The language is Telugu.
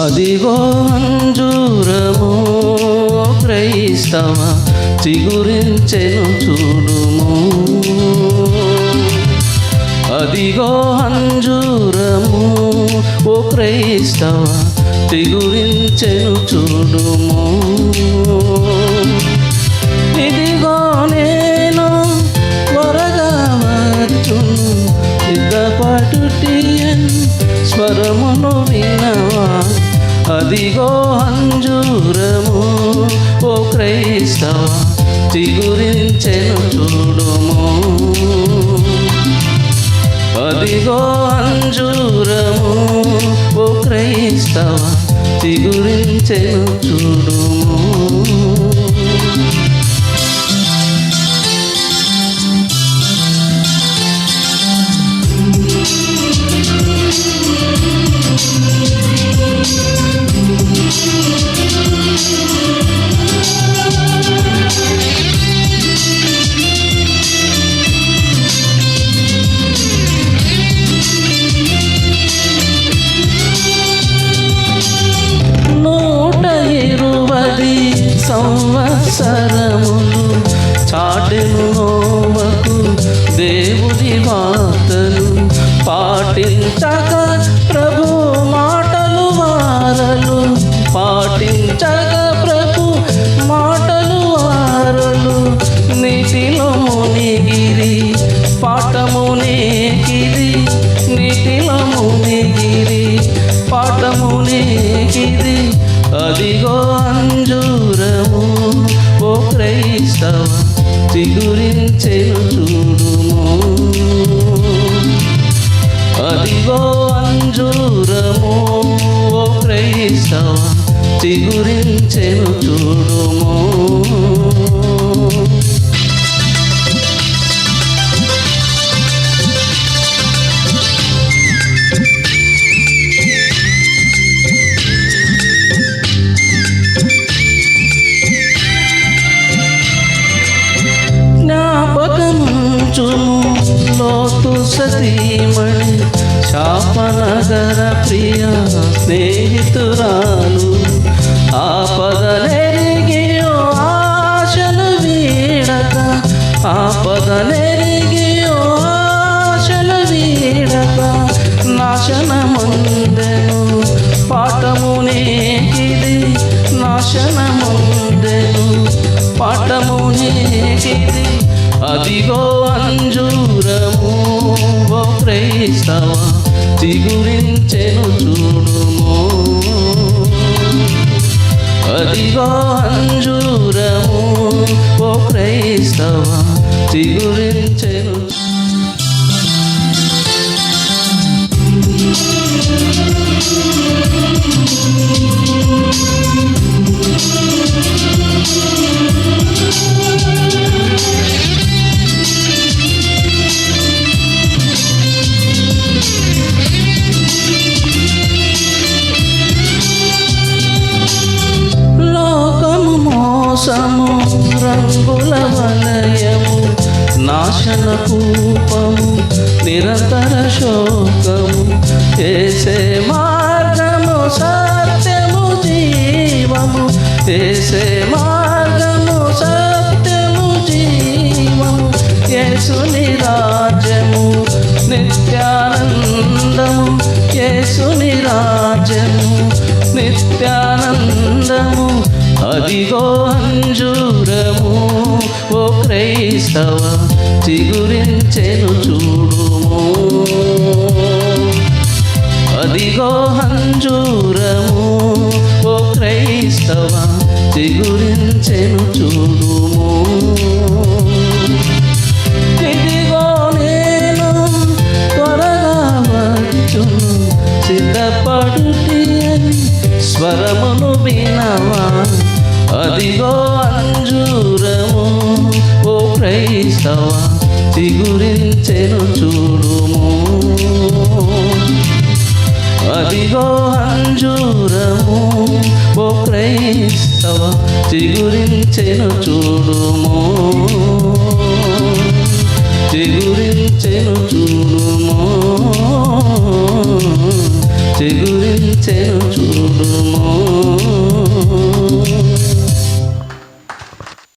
అదిగో అంజూరము క్రైస్తవ చిగురించెను చూడుము. అదిగో అంజూరము ఓ క్రైస్తవ చిగురించెను చూడుము. ఇదిగో నేను త్వరగా వచ్చును సిద్ధపడుటియన్ స్వరమును వినవా. అదిగో అంజూరము ఓ క్రైస్తవ చిగురించెను చూడుము. అదిగో అంజూరము ఓ క్రైస్తవ చిగురించెను చూడుము. సంవత్సరములు చాటెను నోవకు దేవుని మాటలు పాటించక ప్రభు మాటలు వారలు. పాటించక ప్రభు మాటలు వారలు. నీటిలో మునిగిరి పాఠమునేకిరి. నీటిలో మునిగిరి పాఠమునేకిరి. అదిగో అంజూరము ఓ క్రైస్తవ చిగురించెను చూడుము. అదిగో అంజూరము ఓ క్రైస్తవ చిగురించెను చూడుము. లోతు సతీమణి శాపనగర ప్రియ స్నేహితురాలు. ఆపదనెరిగి ఆశలు వీడక. ఆపదనెరిగి ఆశలు వీడక. నాశనముందెను పాఠమునేకిది. నాశనముందెను పాఠమునేకిది. అదిగో అంజూరము ఓ క్రైస్తవ చిగురించెను చూడుము. అదిగో అంజూరము ఓ క్రైస్తవ చిగురించెను. మోసము రంగుల వలయము నాశన కూపము నిరంతర శోకము. ఏసే మార్గము సత్యము జీవము. ఏసే మార్గము సత్యము జీవము. యేసుని రాజ్యము నిత్యానందము. యేసుని రాజ్యము నిత్యానందము. అదిగో అంజూరము ఓ క్రైస్తవ చిగురించెను చూడుము. అదిగో అంజూరము ఓ క్రైస్తవ చిగురించెను చూడుము. ఇదిగో నేను త్వరగా వచ్చును సిద్ధపడుటి అని స్వరమును వినవా. అదిగో అంజూరము ఓ క్రైస్తవ చిగురించెను చూడుము. అదిగో అంజూరము ఓ క్రైస్తవ చిగురించెను చూడుము. చిగురించెను చూడుము. చిగురించెను